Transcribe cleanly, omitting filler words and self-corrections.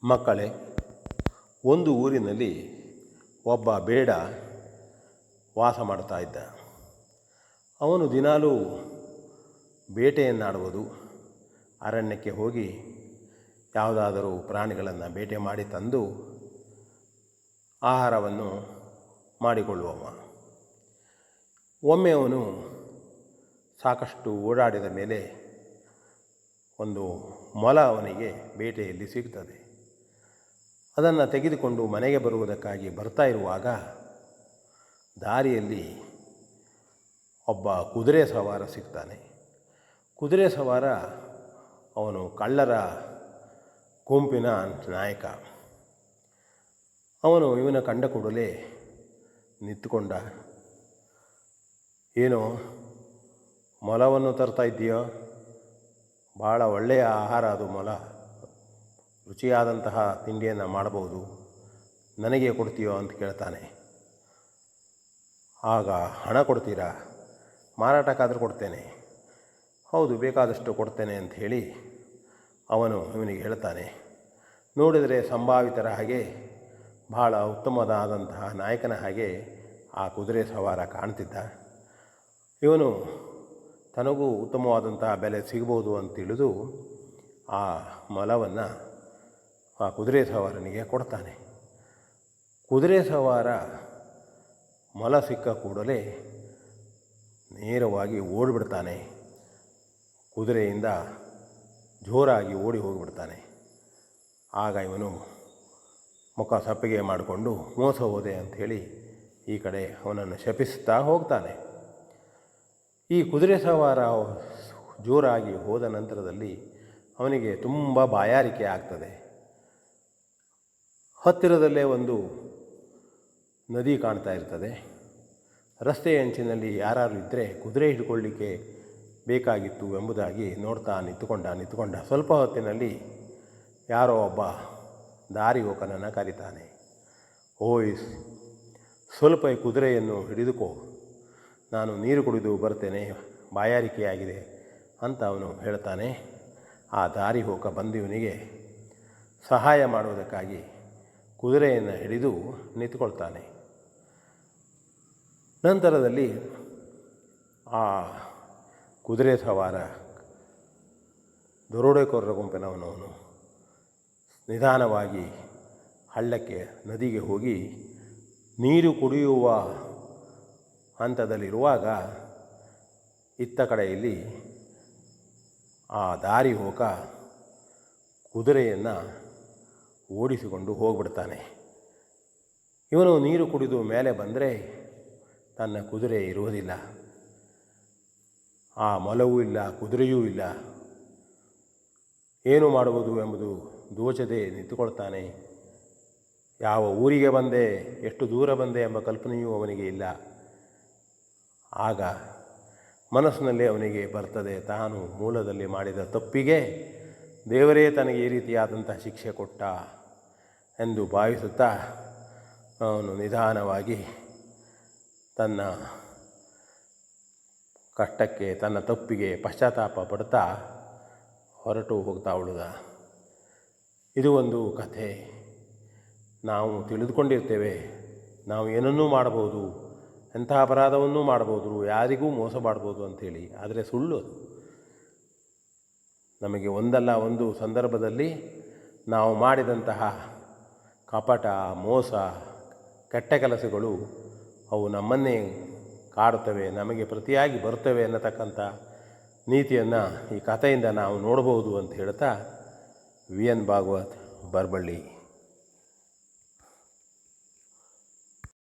ಮಕ್ಕಳೇ, ಒಂದು ಊರಿನಲ್ಲಿ ಒಬ್ಬ ಬೇಡ ವಾಸ ಮಾಡ್ತಾ ಇದ್ದ. ಅವನು ದಿನಾಲೂ ಬೇಟೆಯನ್ನಾಡುವುದು, ಅರಣ್ಯಕ್ಕೆ ಹೋಗಿ ಯಾವುದಾದರೂ ಪ್ರಾಣಿಗಳನ್ನು ಬೇಟೆ ಮಾಡಿ ತಂದು ಆಹಾರವನ್ನು ಮಾಡಿಕೊಳ್ಳುವವ. ಒಮ್ಮೆ ಅವನು ಸಾಕಷ್ಟು ಓಡಾಡಿದ ಮೇಲೆ ಒಂದು ಮೊಲ ಅವನಿಗೆ ಬೇಟೆಯಲ್ಲಿ ಸಿಗ್ತದೆ. ಅದನ್ನು ತೆಗೆದುಕೊಂಡು ಮನೆಗೆ ಬರುವುದಕ್ಕಾಗಿ ಬರ್ತಾ ಇರುವಾಗ ದಾರಿಯಲ್ಲಿ ಒಬ್ಬ ಕುದುರೆ ಸವಾರ ಸಿಗ್ತಾನೆ. ಕುದುರೆ ಸವಾರ ಅವನು ಕಳ್ಳರ ಗುಂಪಿನ ನಾಯಕ. ಅವನು ಇವನ ಕಂಡ ಕೂಡಲೇ ನಿಂತುಕೊಂಡ. ಏನೋ ಮೊಲವನ್ನು ತರ್ತಾ ಇದ್ದೀಯೋ? ಭಾಳ ಒಳ್ಳೆಯ ಆಹಾರ ಅದು ಮೊಲ, ರುಚಿಯಾದಂತಹ ತಿಂಡಿಯನ್ನು ಮಾಡಬಹುದು, ನನಗೆ ಕೊಡ್ತೀಯೋ ಅಂತ ಕೇಳ್ತಾನೆ. ಆಗ ಹಣ ಕೊಡ್ತೀರಾ? ಮಾರಾಟಕ್ಕಾದರೂ ಕೊಡ್ತೇನೆ. ಹೌದು, ಬೇಕಾದಷ್ಟು ಕೊಡ್ತೇನೆ ಅಂತ ಹೇಳಿ ಅವನು ಇವನಿಗೆ ಹೇಳ್ತಾನೆ. ನೋಡಿದರೆ ಸಂಭಾವಿತರ ಹಾಗೆ, ಬಹಳ ಉತ್ತಮವಾದಂತಹ ನಾಯಕನ ಹಾಗೆ ಆ ಕುದುರೆ ಸವಾರ ಕಾಣ್ತಿದ್ದ. ಇವನು ತನಗೂ ಉತ್ತಮವಾದಂತಹ ಬೆಲೆ ಸಿಗ್ಬೋದು ಅಂತ ತಿಳಿದು ಆ ಮೊಲವನ್ನು ಆ ಕುದುರೆ ಸವಾರನಿಗೆ ಕೊಡ್ತಾನೆ. ಕುದುರೆ ಸವಾರ ಮೊಲ ಸಿಕ್ಕ ಕೂಡಲೇ ನೇರವಾಗಿ ಓಡಿಬಿಡ್ತಾನೆ. ಕುದುರೆಯಿಂದ ಜೋರಾಗಿ ಓಡಿ ಹೋಗಿಬಿಡ್ತಾನೆ. ಆಗ ಇವನು ಮುಖ ಸಪ್ಪಗೆ ಮಾಡಿಕೊಂಡು ಮೋಸ ಹೋದೆ ಅಂಥೇಳಿ ಈ ಕಡೆ ಅವನನ್ನು ಶಪಿಸ್ತಾ ಹೋಗ್ತಾನೆ. ಈ ಕುದುರೆ ಸವಾರ ಜೋರಾಗಿ ಹೋದ ನಂತರದಲ್ಲಿ ಅವನಿಗೆ ತುಂಬ ಬಾಯಾರಿಕೆ ಆಗ್ತದೆ. ಹತ್ತಿರದಲ್ಲೇ ಒಂದು ನದಿ ಕಾಣ್ತಾ ಇರ್ತದೆ. ರಸ್ತೆಯ ಅಂಚಿನಲ್ಲಿ ಯಾರು ಇದ್ದರೆ ಕುದುರೆ ಹಿಡ್ಕೊಳ್ಳಿಕ್ಕೆ ಬೇಕಾಗಿತ್ತು ಎಂಬುದಾಗಿ ನೋಡ್ತಾ ನಿಂತುಕೊಂಡ. ಸ್ವಲ್ಪ ಹೊತ್ತಿನಲ್ಲಿ ಯಾರೋ ಒಬ್ಬ ದಾರಿ ಹೋಕನನ್ನು ಕರೀತಾನೆ. ಓಯ್, ಸ್ವಲ್ಪ ಕುದುರೆಯನ್ನು ಹಿಡಿದುಕೋ, ನಾನು ನೀರು ಕುಡಿದು ಬರ್ತೇನೆ, ಬಾಯಾರಿಕೆಯಾಗಿದೆ ಅಂತ ಅವನು ಹೇಳ್ತಾನೆ. ಆ ದಾರಿ ಹೋಕ ಬಂದಿವನಿಗೆ ಸಹಾಯ ಮಾಡುವುದಕ್ಕಾಗಿ ಕುದುರೆಯನ್ನು ಹಿಡಿದು ನಿಂತುಕೊಳ್ತಾನೆ. ನಂತರದಲ್ಲಿ ಆ ಕುದುರೆ ಸವಾರ ದರೋಡೆಕೋರರ ಗುಂಪಿನವನವನು ನಿಧಾನವಾಗಿ ಹಳ್ಳಕ್ಕೆ, ನದಿಗೆ ಹೋಗಿ ನೀರು ಕುಡಿಯುವ ಹಂತದಲ್ಲಿರುವಾಗ ಇತ್ತ ಕಡೆಯಲ್ಲಿ ಆ ದಾರಿ ಹೋಕ ಕುದುರೆಯನ್ನು ಓಡಿಸಿಕೊಂಡು ಹೋಗ್ಬಿಡ್ತಾನೆ. ಇವನು ನೀರು ಕುಡಿದು ಮೇಲೆ ಬಂದರೆ ತನ್ನ ಕುದುರೆ ಇರುವುದಿಲ್ಲ. ಆ ಮೊಲವೂ ಇಲ್ಲ, ಕುದುರೆಯೂ ಇಲ್ಲ. ಏನು ಮಾಡುವುದು ಎಂಬುದು ದೋಚದೆ ನಿಂತುಕೊಳ್ತಾನೆ. ಯಾವ ಊರಿಗೆ ಬಂದೆ, ಎಷ್ಟು ದೂರ ಬಂದೆ ಎಂಬ ಕಲ್ಪನೆಯೂ ಅವನಿಗೆ ಇಲ್ಲ. ಆಗ ಮನಸ್ಸಿನಲ್ಲಿ ಅವನಿಗೆ ಬರ್ತದೆ, ತಾನು ಮೂಲದಲ್ಲಿ ಮಾಡಿದ ತಪ್ಪಿಗೆ ದೇವರೇ ತನಗೆ ಈ ರೀತಿಯಾದಂಥ ಶಿಕ್ಷೆ ಕೊಟ್ಟ ಎಂದು ಭಾವಿಸುತ್ತಾ ಅವನು ನಿಧಾನವಾಗಿ ತನ್ನ ಕಷ್ಟಕ್ಕೆ, ತನ್ನ ತಪ್ಪಿಗೆ ಪಶ್ಚಾತ್ತಾಪ ಪಡ್ತಾ ಹೊರಟು ಹೋಗ್ತಾ ಉಳಿದ. ಇದು ಒಂದು ಕಥೆ. ನಾವು ತಿಳಿದುಕೊಂಡಿರ್ತೇವೆ ನಾವು ಏನನ್ನೂ ಮಾಡಬಹುದು, ಎಂಥ ಅಪರಾಧವನ್ನೂ ಮಾಡ್ಬೋದು, ಯಾರಿಗೂ ಮೋಸ ಮಾಡ್ಬೋದು ಅಂಥೇಳಿ. ಆದರೆ ಸುಳ್ಳು ಅದು. ನಮಗೆ ಒಂದಲ್ಲ ಒಂದು ಸಂದರ್ಭದಲ್ಲಿ ನಾವು ಮಾಡಿದಂತಹ ಕಪಟ, ಮೋಸ, ಕೆಟ್ಟ ಕೆಲಸಗಳು ಅವು ನಮ್ಮನ್ನೇ ಕಾಡುತ್ತವೆ, ನಮಗೆ ಪ್ರತಿಯಾಗಿ ಬರ್ತವೆ ಅನ್ನತಕ್ಕಂಥ ನೀತಿಯನ್ನು ಈ ಕಥೆಯಿಂದ ನಾವು ನೋಡಬಹುದು ಅಂತ ಹೇಳ್ತಾ ವಿ ಎನ್ ಭಾಗವತ್, ಬರಬಳ್ಳಿ.